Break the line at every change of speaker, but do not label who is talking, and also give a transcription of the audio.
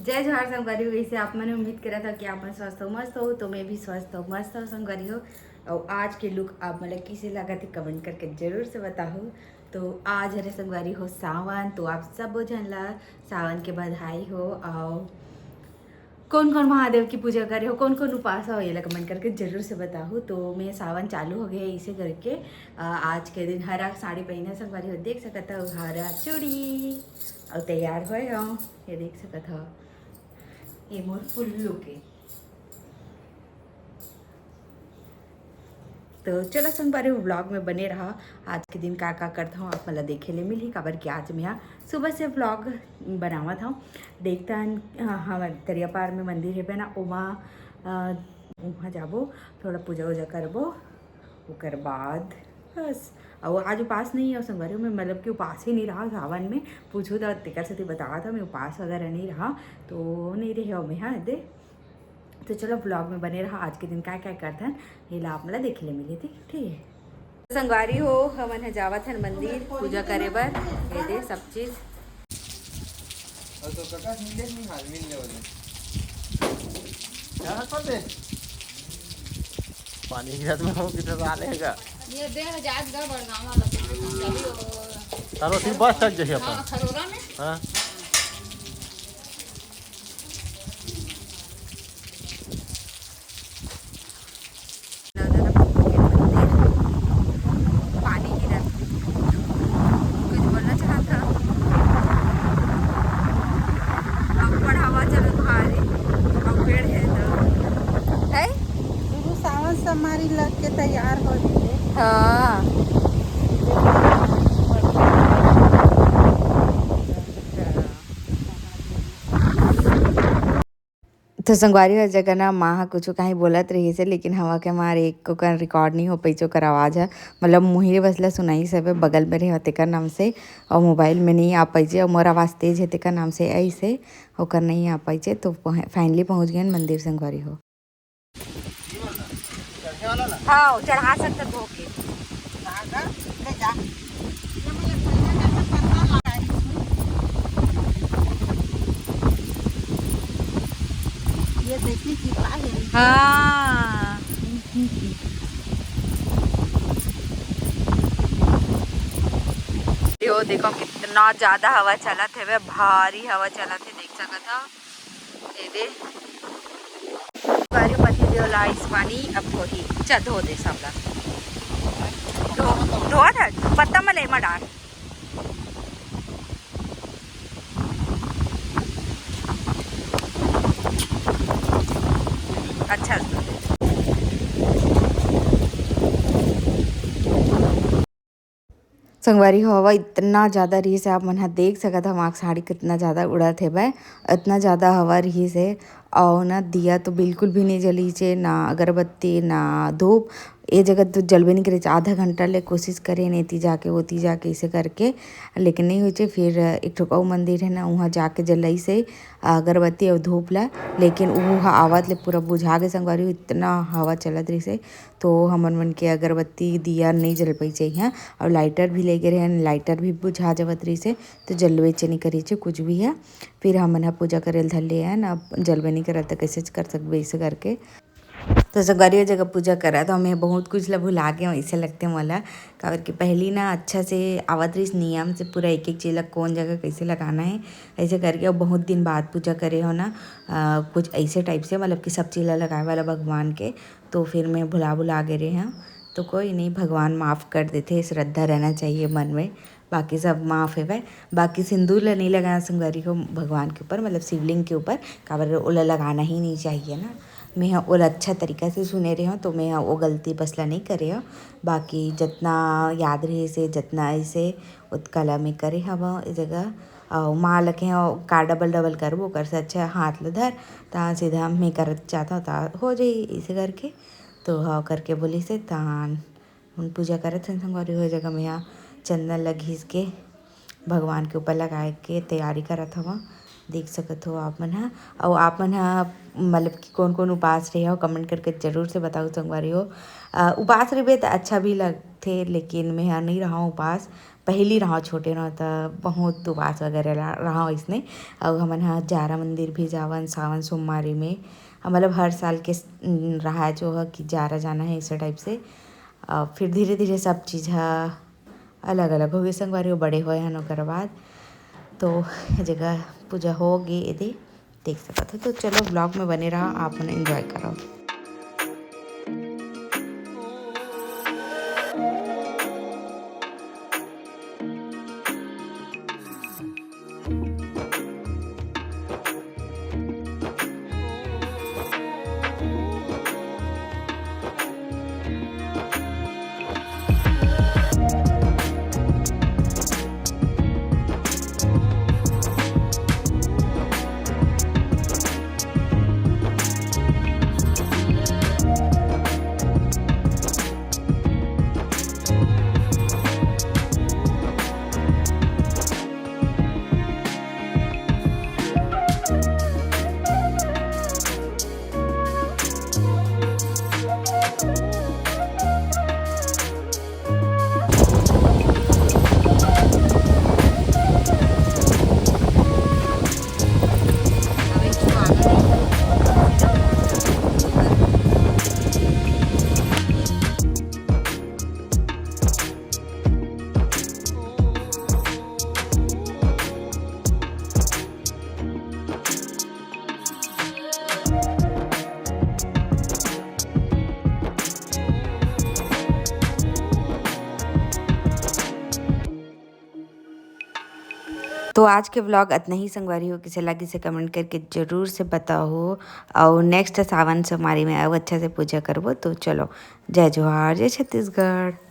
जय जोहार संगवारी हो। वैसे आप मैंने उम्मीद करा था कि आप मन स्वस्थ हो मस्त हो, तो मैं भी स्वस्थ हो मस्त हो संगवारी हो। और आज के लुक आप मतलब किसे लगा थे कमेंट करके जरूर से बताओ। तो आज हरे संगवारी हो सावन, तो आप सब जनला सावन के बधाई हो। और कौन कौन महादेव की पूजा करे हो, कौन कौन उपास हो, ये कमेंट करके जरूर से बताओ। तो मैं सावन चालू हो गया इसे करके आज के दिन हरा साड़ी पहने संगवारी हो, देख सकता हो हरा चूड़ी और तैयार हो ये देख सकता हो। ये मोर फुल लुक है। तो चलो संगवारी व्लॉग में बने रहा। आज के दिन का करता हूँ आप मतलब देखे ले मिली काबर कि आज मैं सुबह से व्लॉग बनावा था। देखता हमारे दरिया पार में मंदिर है ना, वहाँ जाबो, थोड़ा पूजा वूजा करबो, ओकर बाद बस। और आज उपास नहीं है संगवारी में, मतलब कि उपास ही नहीं रहा सावन में। पूछू तो तेकर से बतावा था मैं उपास वगैरह नहीं रहा, तो नहीं रहे मैं हाँ दे। तो चलो ब्लॉग में बने रहा। आज के दिन क्या क्या करते हैं ये ला आप मतलब देखे ले मिली थी, ठीक है। संगवारी हो हमन है जावत है मंदिर पूजा करे बर, ये दे सब चीज।
तो काका मिले नहीं हाल मिल ले वाले यार कर दे पानी गिरत में हो किधर डालेगा
ये दे जात गा बड़गांव वाला तो
तारो सिर्फ बस तक जैसे अपन
हां खरोरा में
हां
पानी गिरा, कुछ बोलना चाहा था। अब पर हवा चलत भारी, अब पेड़ है तो है
सावन समारी लग के तैयार हो गए।
हाँ। तो संगवारी हर जगह ना माँ कुछ कहीं बोलत रही से, लेकिन हवा के मारे एक को रिकॉर्ड नहीं हो पाई, ओकर आवाज़ है मतलब मुँहे बसला सुनाई सब बगल में रहे तेकर नाम से, और मोबाइल में नहीं आ पाई और मोर आवाज़ तेज है तेकर नाम से ऐसे ओकर नहीं आ पाई। तो फाइनली पहुँच गए मंदिर संगवारी हो। हाँ चढ़ा सकते धो के
ये देखने की बात है।
हाँ। यो देखो कितना ज्यादा हवा चला थे, वे भारी हवा चला थे, देख सकता ये दे बारी पति देवला इस पानी अब धो ही चा धो दे सबला धो था पत्ता में ले डाल। अच्छा संगवारी हो हवा इतना ज़्यादा रही से आप मन देख सकत हम आँख साड़ी कितना ज़्यादा उड़त है भाई, इतना ज़्यादा हवा रही से। और ना दिया तो बिल्कुल भी नहीं जली छे, ना अगरबत्ती ना धूप, ये जगह तो जलबे नहीं करे। आधा घंटा ले कोशिश करे नेती जाके ओती जाके इसे करके, लेकिन नहीं हुई। फिर एक ठो और मंदिर है ना वहाँ जाके जलाई से अगरबत्ती और धूप ला, लेकिन वो आवत ले पूरा बुझा के संगवारी इतना हवा चलत रही से। तो हमन मन के अगरबत्ती दिया नहीं जल पाई चाहिए, और लाइटर भी ले गए रहे, लाइटर भी बुझा जवत रही से, तो जलवे नहीं करी छे कुछ भी है। फिर हमन पूजा करे धर ले है ना, जलवे नहीं करा तो कैसे कर सकते ऐसे करके। तो संगवारी जगह पूजा करा तो हमें बहुत कुछ ला भुला गए ऐसे लगते मला, काबर कि पहली ना अच्छा से आवत रही नियम से पूरा एक एक चीज़ कौन जगह कैसे लगाना है ऐसे करके। और बहुत दिन बाद पूजा करे हो ना कुछ ऐसे टाइप से, मतलब कि सब चीज़ लगाए वाला भगवान के, तो फिर मैं भुला गए रहे हैं। तो कोई नहीं, भगवान माफ़ कर देते, श्रद्धा रहना चाहिए मन में, बाकी सब माफ़ है भाई। बाकी सिंदूर ला नहीं लगाना संगवारी को भगवान के ऊपर, मतलब शिवलिंग के ऊपर, काबर ओला लगाना ही नहीं चाहिए ना। मैं हाँ वो अच्छा तरीका से सुने रहे हो, तो मैं हाँ वो गलती बसला नहीं करे हो। बाकी जितना याद रहे से जितना ऐसे उत्कला में करे हवा इस जगह। और माँ लखे का डबल डबल करबो कर से अच्छा हाथ ल धर ता सीधा मैं कर चाहता हूँ ता हो जाए इसे करके। तो हाँ करके बोली से तान पूजा करत संगवारी हो जगह में यहाँ चंदन ल घिस के भगवान के ऊपर लगाए के तैयारी करत हवा, देख सकत हो आप मन हा। और आप मन हा मतलब कि कौन कौन उपास रहे हो कमेंट करके जरूर से बताओ संगवारी हो। उपास रहे तो अच्छा भी लगते, लेकिन मैं हाँ नहीं रहा हूँ उपास, पहली रहा छोटे रहा था बहुत उपवास वगैरह रहा इसने। और हमन हा जारा मंदिर भी जावन सावन सोमवारी में, मतलब हर साल के रहा जो है कि जारा जाना है इस टाइप से। फिर धीरे धीरे सब चीज़ अलग अलग हो गए संगवारी वो बड़े हुए हैं ओकर बाद। तो जगह पूजा हो गई यदि देख सकते हो। तो चलो ब्लॉग में बने रहा, आप मन एंजॉय करो। तो आज के व्लॉग इतना ही संगवारी हो, किसे लगी से कमेंट करके ज़रूर से बताओ। और नेक्स्ट सावन सोमवारी में अब अच्छा से पूजा करबो। तो चलो, जय जोहार, जय छत्तीसगढ़।